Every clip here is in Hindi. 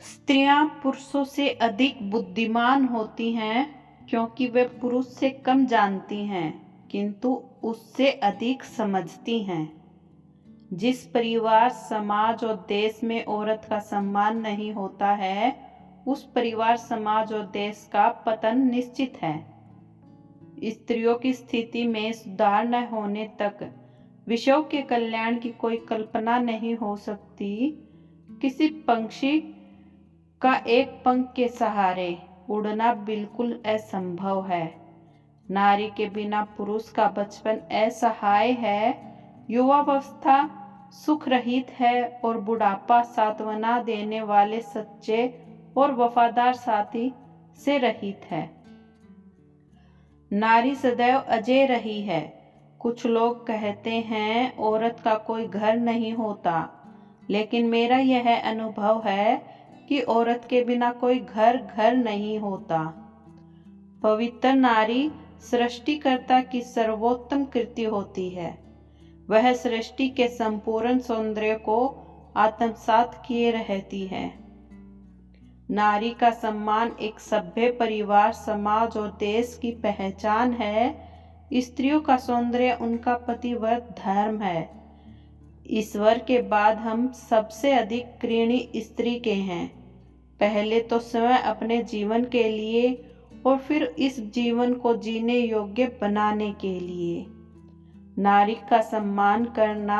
स्त्रियां पुरुषों से अधिक बुद्धिमान होती हैं क्योंकि वे पुरुष से कम जानती हैं किंतु उससे अधिक समझती हैं। जिस परिवार, समाज और देश में औरत का सम्मान नहीं होता है, उस परिवार, समाज और देश का पतन निश्चित है। स्त्रियों की स्थिति में सुधार न होने तक विश्व के कल्याण की कोई कल्पना नहीं हो सकती। किसी पंछी का एक पंख के सहारे उड़ना बिल्कुल असंभव है। नारी के बिना पुरुष का बचपन असहाय है, युवावस्था सुख रहित है और बुढ़ापा सांत्वना देने वाले सच्चे और वफादार साथी से रहित है। नारी सदैव अजय रही है। कुछ लोग कहते हैं औरत का कोई घर नहीं होता, लेकिन मेरा यह अनुभव है कि औरत के बिना कोई घर नहीं होता। पवित्र नारी सृष्टिकर्ता की सर्वोत्तम कृति होती है। वह सृष्टि के संपूर्ण सौंदर्य को आत्मसात किए रहती है। नारी का सम्मान एक सभ्य परिवार, समाज और देश की पहचान है। स्त्रियों का सौंदर्य उनका पतिव्रत धर्म है। ईश्वर के बाद हम सबसे अधिक ऋणी स्त्री के हैं। पहले तो स्वयं अपने जीवन के लिए और फिर इस जीवन को जीने योग्य बनाने के लिए। नारी का सम्मान करना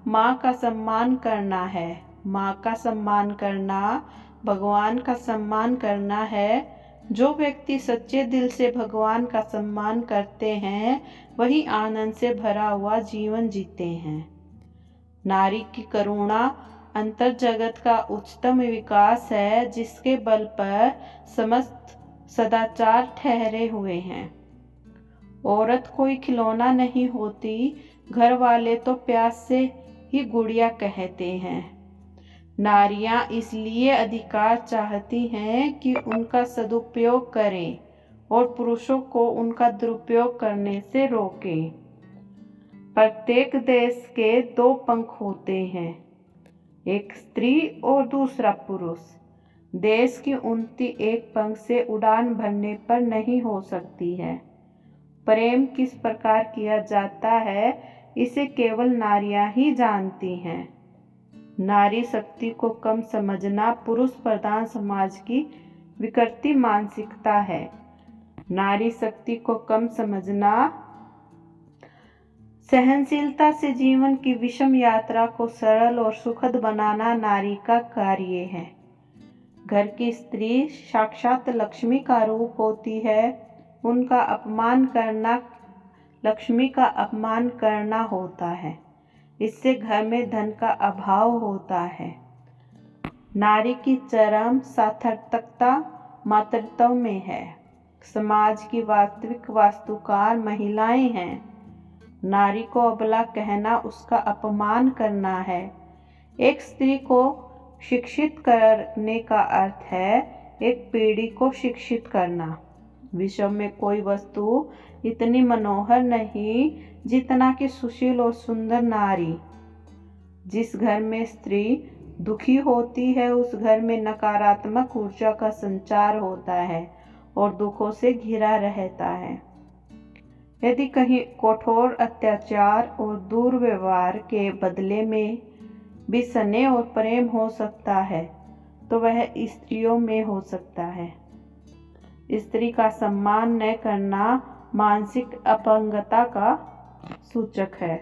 माँ का सम्मान करना है। माँ का सम्मान करना भगवान का सम्मान करना है। जो व्यक्ति सच्चे दिल से भगवान का सम्मान करते हैं, वही आनंद से भरा हुआ जीवन जीते हैं। नारी की करुणा अंतर जगत का उच्चतम विकास है, जिसके बल पर समस्त सदाचार ठहरे हुए हैं। औरत कोई खिलौना नहीं होती। घर वाले तो प्यास से ही गुड़िया कहते हैं। नारियां इसलिए अधिकार चाहती हैं कि उनका सदुपयोग करें और पुरुषों को उनका दुरुपयोग करने से रोकें। प्रत्येक देश के दो पंख होते हैं, एक स्त्री और दूसरा पुरुष। देश की उन्नति एक पंख से उड़ान भरने पर नहीं हो सकती है। प्रेम किस प्रकार किया जाता है, इसे केवल नारियां ही जानती हैं। नारी शक्ति को कम समझना पुरुष प्रधान समाज की विकृति मानसिकता है। नारी शक्ति को कम समझना सहनशीलता से जीवन की विषम यात्रा को सरल और सुखद बनाना नारी का कार्य है। घर की स्त्री साक्षात लक्ष्मी का रूप होती है। उनका अपमान करना लक्ष्मी का अपमान करना होता है। इससे घर में धन का अभाव होता है। नारी की चरम सार्थकता मातृत्व में है। समाज की वास्तविक वास्तुकार महिलाएं हैं। नारी को अबला कहना उसका अपमान करना है। एक स्त्री को शिक्षित करने का अर्थ है एक पीढ़ी को शिक्षित करना। विश्व में कोई वस्तु इतनी मनोहर नहीं जितना कि सुशील और सुंदर नारी। जिस घर में स्त्री दुखी होती है, उस घर में नकारात्मक ऊर्जा का संचार होता है और दुखों से घिरा रहता है। यदि कहीं कठोर अत्याचार और दुर्व्यवहार के बदले में भी स्नेह और प्रेम हो सकता है, तो वह स्त्रियों में हो सकता है। स्त्री का सम्मान न करना मानसिक अपंगता का सूचक है।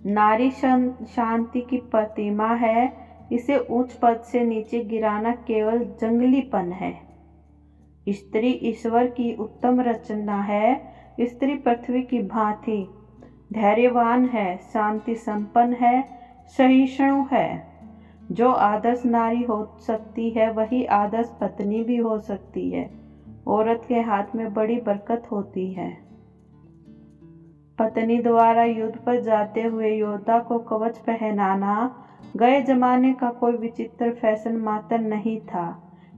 नारी शांति की प्रतिमा है। इसे उच्च पद से नीचे गिराना केवल जंगलीपन है। स्त्री ईश्वर की उत्तम रचना है। स्त्री पृथ्वी की भांति धैर्यवान है, शांति संपन्न है, सहिष्णु है। जो आदर्श नारी हो सकती है, वही आदर्श पत्नी भी हो सकती है। औरत के हाथ में बड़ी बरकत होती है। पत्नी द्वारा युद्ध पर जाते हुए योद्धा को कवच पहनाना गए जमाने का कोई विचित्र फैशन मात्र नहीं था।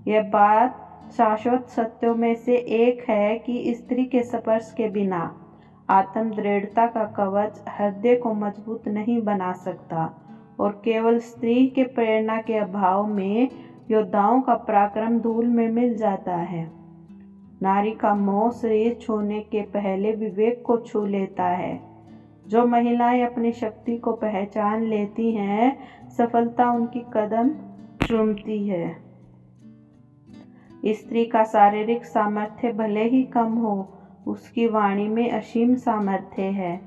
यह बात शाश्वत सत्यों में से एक है कि स्त्री के स्पर्श के बिना आत्म दृढ़ता का कवच हृदय को मजबूत नहीं बना सकता और केवल स्त्री के प्रेरणा के अभाव में योद्धाओं का पराक्रम धूल में मिल जाता है। नारी का मोह शरीर छूने के पहले विवेक को छू लेता है। जो महिलाएं अपनी शक्ति को पहचान लेती हैं, सफलता उनकी कदम चूमती है। स्त्री का शारीरिक सामर्थ्य भले ही कम हो, उसकी वाणी में असीम सामर्थ्य है।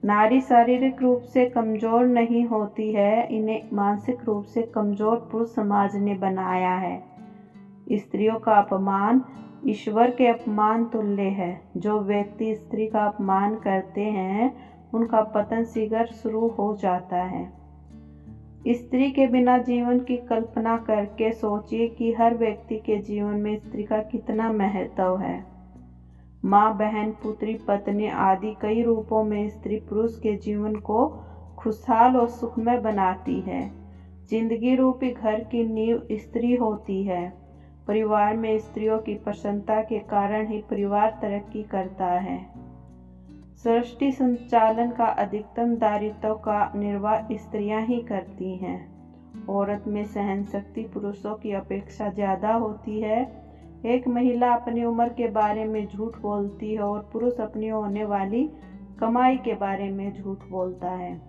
नारी शारीरिक रूप से कमजोर नहीं होती है, इन्हें मानसिक रूप से कमजोर पुरुष समाज ने बनाया है। स्त्रियों का अपमान ईश्वर के अपमान तुल्य है। जो व्यक्ति स्त्री का अपमान करते हैं, उनका पतन शीघ्र शुरू हो जाता है। स्त्री के बिना जीवन की कल्पना करके सोचिए कि हर व्यक्ति के जीवन में स्त्री का कितना महत्व है। माँ, बहन, पुत्री, पत्नी आदि कई रूपों में स्त्री पुरुष के जीवन को खुशहाल और सुखमय बनाती है। जिंदगी रूपी घर की नींव स्त्री होती है। परिवार में स्त्रियों की प्रसन्नता के कारण ही परिवार तरक्की करता है। सृष्टि संचालन का अधिकतम दायित्व का निर्वाह स्त्रियां ही करती हैं। औरत में सहन शक्ति पुरुषों की अपेक्षा ज़्यादा होती है। एक महिला अपनी उम्र के बारे में झूठ बोलती है और पुरुष अपनी होने वाली कमाई के बारे में झूठ बोलता है।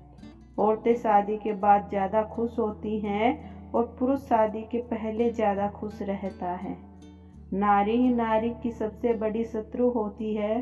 औरतें शादी के बाद ज़्यादा खुश होती हैं और पुरुष शादी के पहले ज़्यादा खुश रहता है। नारी ही नारी की सबसे बड़ी शत्रु होती है।